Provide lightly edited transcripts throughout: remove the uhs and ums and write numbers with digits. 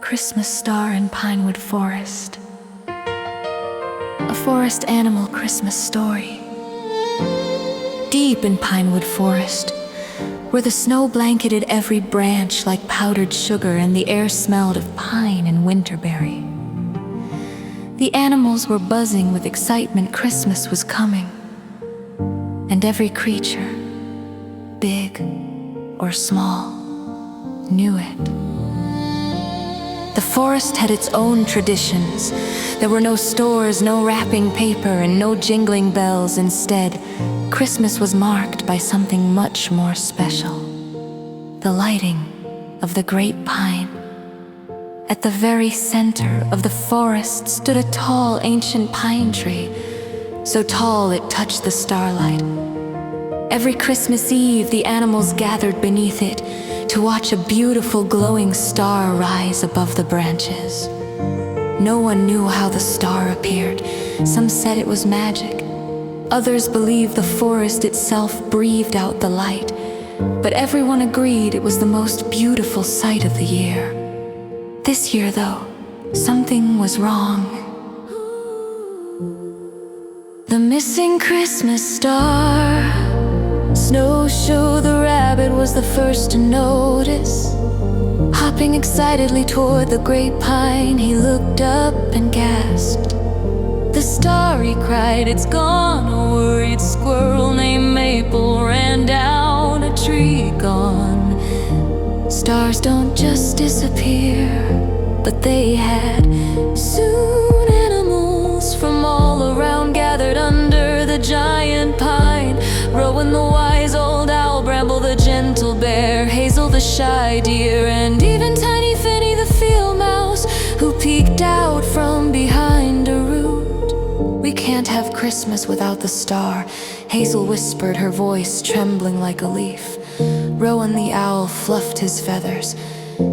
Christmas star in Pinewood Forest. A forest animal Christmas story. Deep in Pinewood Forest, where the snow blanketed every branch like powdered sugar and the air smelled of pine and winterberry, the animals were buzzing with excitement. Christmas was coming, and every creature, big or small, knew it. The forest had its own traditions. There were no stores, no wrapping paper, and no jingling bells. Instead, Christmas was marked by something much more special: the lighting of the great pine. At the very center of the forest stood a tall, ancient pine tree, so tall it touched the starlight. Every Christmas Eve, the animals gathered beneath it to watch a beautiful glowing star rise above the branches. No one knew how the star appeared. Some said it was magic. Others believed the forest itself breathed out the light. But everyone agreed it was the most beautiful sight of the year. This year, though, something was wrong. The missing Christmas star. Snowshoe the rabbit was the first to notice. Hopping excitedly toward the great pine, he looked up and gasped. The star, he cried, it's gone. A worried squirrel named Maple ran down a tree. Gone. Stars don't just disappear, but they had. Soon animals from all around gathered under the giant pine. Rowan the wise old owl, Bramble the gentle bear, Hazel the shy deer, and even tiny Finny the field mouse, who peeked out from behind a root. We can't have Christmas without the star, Hazel whispered, her voice trembling like a leaf. Rowan the owl fluffed his feathers.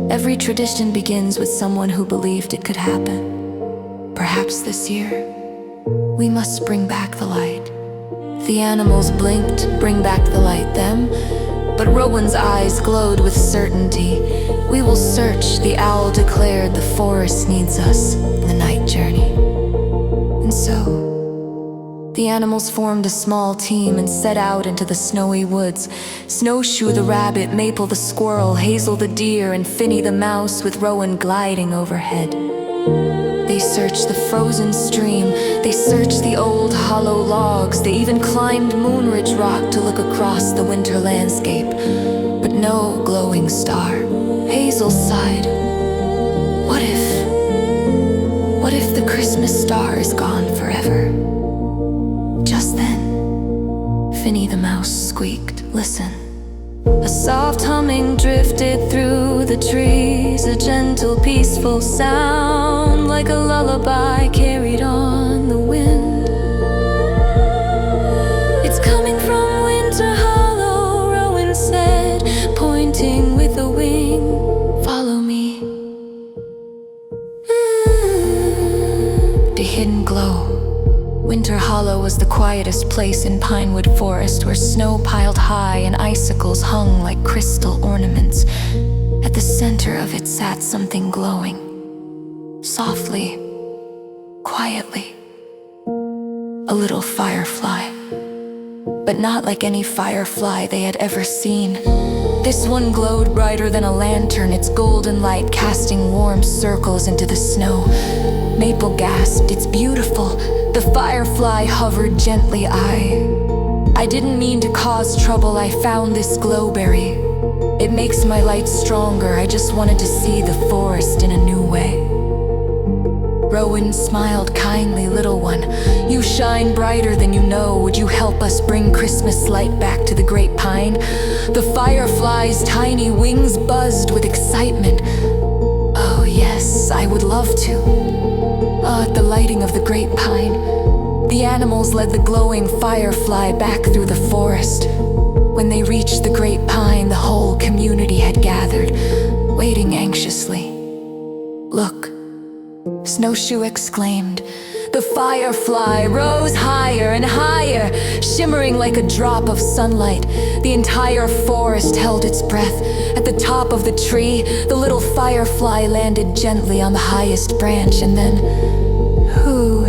Every tradition begins with someone who believed it could happen. Perhaps this year, we must bring back the light. The animals blinked, bring back the light, them. But Rowan's eyes glowed with certainty. We will search, the owl declared. The forest needs us in the night journey. And so, the animals formed a small team and set out into the snowy woods. Snowshoe the rabbit, Maple the squirrel, Hazel the deer, and Finny the mouse, with Rowan gliding overhead. They searched the frozen stream, they searched the old hollow logs, they even climbed Moonridge Rock to look across the winter landscape. But no glowing star. Hazel sighed. What if the Christmas star is gone forever? Just then, Finny the mouse squeaked, listen. A soft humming drifted through the trees, a gentle, peaceful sound, like a lullaby carried on the wind. It's coming from Winter Hollow, Rowan said, pointing with a wing. Follow me. The hidden glow. Winter Hollow was the quietest place in Pinewood Forest, where snow piled high and icicles hung like crystal ornaments. At the center of it sat something glowing. Softly, quietly. A little firefly. But not like any firefly they had ever seen. This one glowed brighter than a lantern, its golden light casting warm circles into the snow. Maple gasped, it's beautiful. The firefly hovered gently. I didn't mean to cause trouble. I found this glowberry. It makes my light stronger. I just wanted to see the forest in a new way. Rowan smiled kindly, little one. You shine brighter than you know. Would you help us bring Christmas light back to the great pine? The firefly's tiny wings buzzed with excitement. Oh yes, I would love to. At the lighting of the great pine, the animals led the glowing firefly back through the forest. When they reached the great pine, the whole community had gathered, waiting anxiously. Look, Snowshoe exclaimed. The firefly rose higher and higher, shimmering like a drop of sunlight. The entire forest held its breath. At the top of the tree, the little firefly landed gently on the highest branch, and then,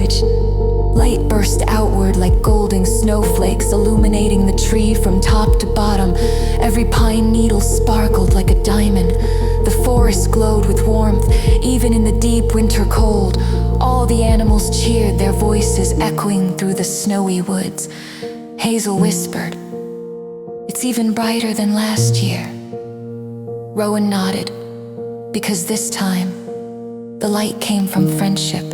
its light burst outward like golden snowflakes, illuminating the tree from top to bottom. Every pine needle sparkled like a diamond. The forest glowed with warmth, even in the deep winter cold. All the animals cheered, their voices echoing through the snowy woods. Hazel whispered, "It's even brighter than last year." Rowan nodded, because this time, the light came from friendship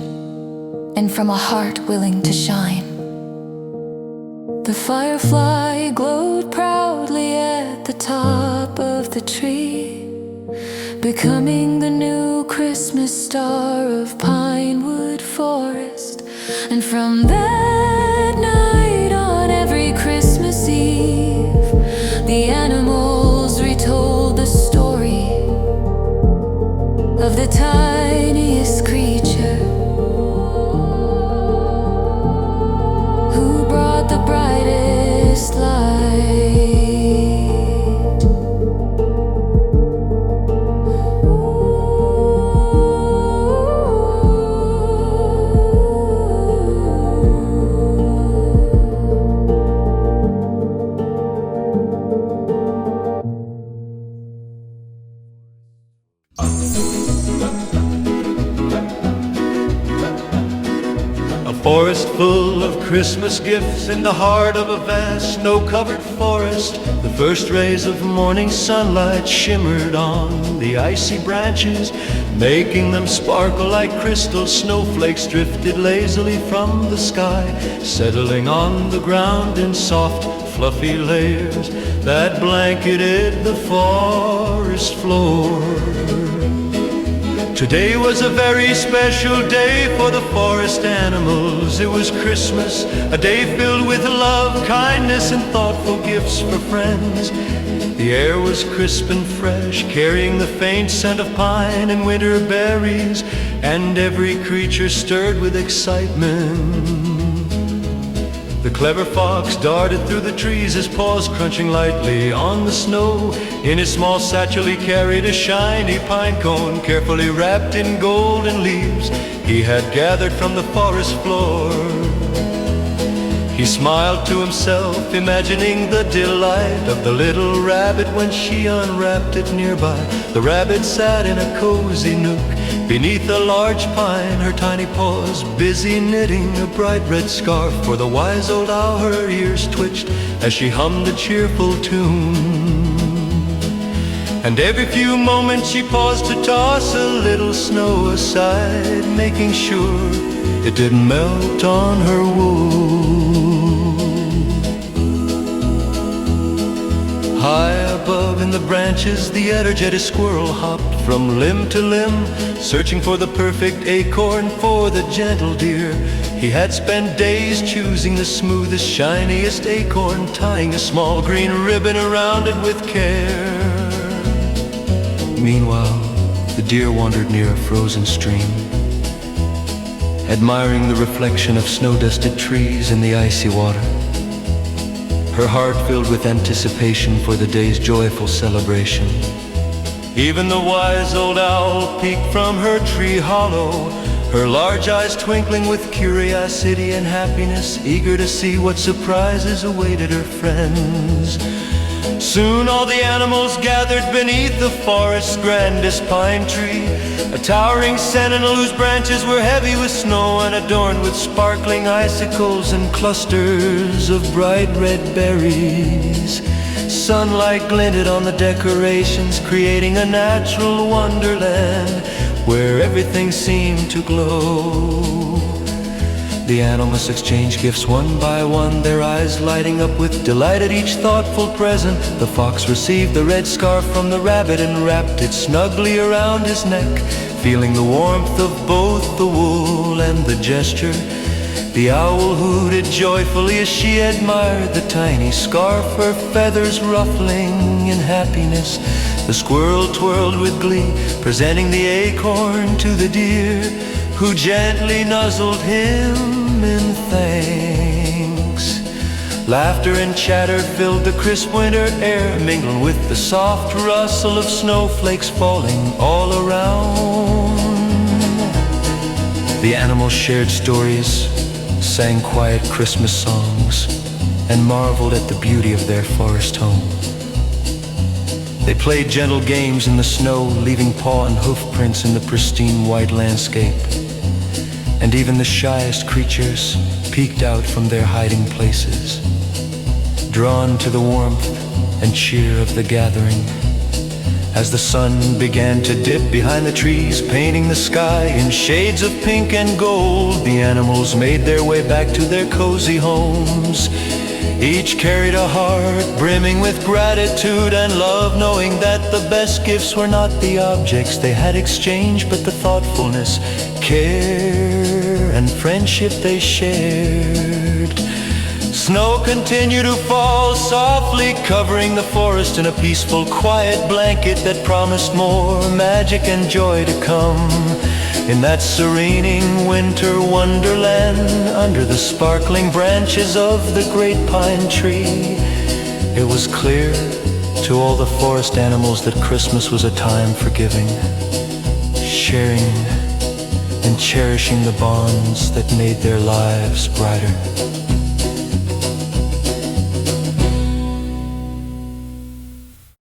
and from a heart willing to shine. The firefly glowed proudly at the top of the tree, becoming the new Christmas star of Pinewood Forest. And from that night on every Christmas Eve, the animals retold the story of the tiniest creature who brought the brightest light. A forest full of Christmas gifts in the heart of a vast snow-covered forest. The first rays of morning sunlight shimmered on the icy branches, making them sparkle like crystal. Snowflakes drifted lazily from the sky, settling on the ground in soft, fluffy layers that blanketed the forest floor. Today was a very special day for the forest animals. It was Christmas, a day filled with love, kindness, and thoughtful gifts for friends. The air was crisp and fresh, carrying the faint scent of pine and winter berries, and every creature stirred with excitement. The clever fox darted through the trees, his paws crunching lightly on the snow. In his small satchel he carried a shiny pine cone, carefully wrapped in golden leaves he had gathered from the forest floor. He smiled to himself, imagining the delight of the little rabbit when she unwrapped it nearby. The rabbit sat in a cozy nook beneath a large pine, her tiny paws busy knitting a bright red scarf for the wise old owl. Her ears twitched as she hummed a cheerful tune, and every few moments she paused to toss a little snow aside, making sure it didn't melt on her wool. High above in the branches, the energetic squirrel hopped from limb to limb, searching for the perfect acorn for the gentle deer. He had spent days choosing the smoothest, shiniest acorn, tying a small green ribbon around it with care. Meanwhile, the deer wandered near a frozen stream, admiring the reflection of snow-dusted trees in the icy water, her heart filled with anticipation for the day's joyful celebration. Even the wise old owl peeked from her tree hollow, her large eyes twinkling with curiosity and happiness, eager to see what surprises awaited her friends. Soon all the animals gathered beneath the forest's grandest pine tree, a towering sentinel whose branches were heavy with snow and adorned with sparkling icicles and clusters of bright red berries. Sunlight glinted on the decorations, creating a natural wonderland where everything seemed to glow. The animals exchanged gifts one by one, their eyes lighting up with delight at each thoughtful present. The fox received the red scarf from the rabbit and wrapped it snugly around his neck, feeling the warmth of both the wool and the gesture. The owl hooted joyfully as she admired the tiny scarf, her feathers ruffling in happiness. The squirrel twirled with glee, presenting the acorn to the deer. who gently nuzzled him in thanks. Laughter and chatter filled the crisp winter air, mingling with the soft rustle of snowflakes falling all around. The animals shared stories, sang quiet Christmas songs, and marveled at the beauty of their forest home. They played gentle games in the snow, leaving paw and hoof prints in the pristine white landscape. And even the shyest creatures peeked out from their hiding places, drawn to the warmth and cheer of the gathering. As the sun began to dip behind the trees, painting the sky in shades of pink and gold, the animals made their way back to their cozy homes. Each carried a heart brimming with gratitude and love, knowing that the best gifts were not the objects they had exchanged, but the thoughtfulness, care, and friendship they shared. Snow continued to fall softly, covering the forest in a peaceful, quiet blanket that promised more magic and joy to come. In that serening winter wonderland, under the sparkling branches of the great pine tree, it was clear to all the forest animals that Christmas was a time for giving, sharing, and cherishing the bonds that made their lives brighter.